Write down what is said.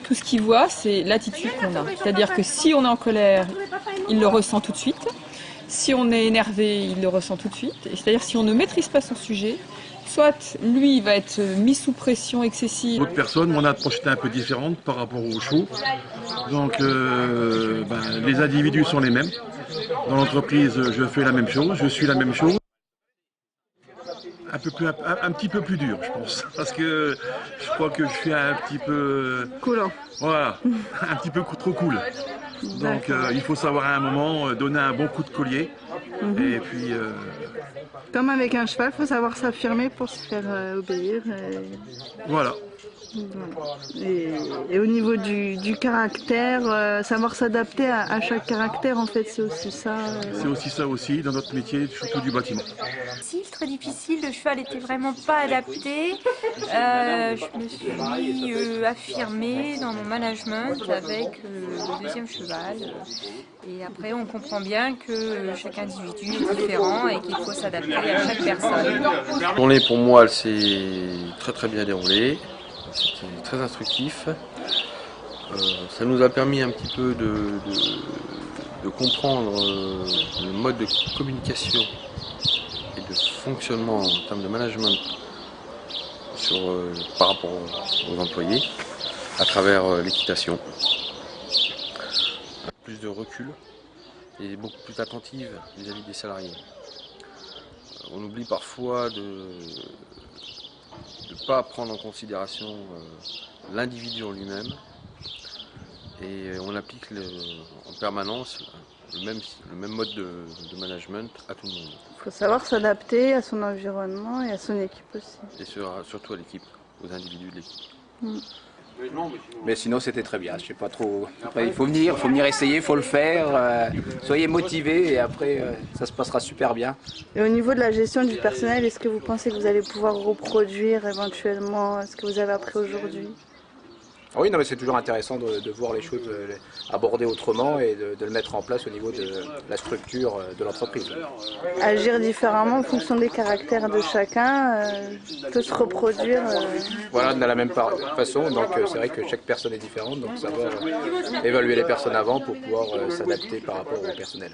tout ce qu'il voit, c'est l'attitude qu'on a. C'est-à-dire que si on est en colère, il le ressent tout de suite. Si on est énervé, il le ressent tout de suite. C'est-à-dire si on ne maîtrise pas son sujet, soit lui va être mis sous pression excessive. D'autres personnes, mon approche était un peu différente par rapport aux chevaux. Donc les individus sont les mêmes. Dans l'entreprise, je fais la même chose, je suis la même chose. Un petit peu plus dur, je pense, parce que je crois que je suis un petit peu... Coulant. Voilà, un petit peu trop cool. Donc il faut savoir à un moment donner un bon coup de collier. Et puis... Comme avec un cheval, il faut savoir s'affirmer pour se faire obéir. Voilà. Et au niveau du caractère, savoir s'adapter à chaque caractère, en fait, c'est aussi ça. C'est aussi ça aussi, dans notre métier, surtout du bâtiment. Très difficile, le cheval n'était vraiment pas adapté. Je me suis affirmée dans mon management avec le deuxième cheval. Et après, on comprend bien que chaque individu est différent et qu'il faut s'adapter à chaque personne. La journée pour moi, elle s'est très bien déroulée. C'était très instructif. Ça nous a permis un petit peu de comprendre le mode de communication et de fonctionnement en termes de management par rapport aux employés à travers l'équitation. Plus de recul et beaucoup plus attentive vis-à-vis des salariés. On oublie parfois de ne pas prendre en considération l'individu en lui-même et on applique en permanence le même mode de management à tout le monde. Il faut savoir s'adapter à son environnement et à son équipe aussi. Et surtout à l'équipe, aux individus de l'équipe. Mais sinon c'était très bien, je sais pas trop. Après, il faut venir essayer, il faut le faire. Soyez motivés et après ça se passera super bien. Et au niveau de la gestion du personnel, est-ce que vous pensez que vous allez pouvoir reproduire éventuellement ce que vous avez appris aujourd'hui? Oui, non, mais c'est toujours intéressant de voir les choses abordées autrement et de le mettre en place au niveau de la structure de l'entreprise. Agir différemment en fonction des caractères de chacun peut se reproduire. Voilà, de la même façon, donc c'est vrai que chaque personne est différente, donc savoir évaluer les personnes avant pour pouvoir s'adapter par rapport au personnel.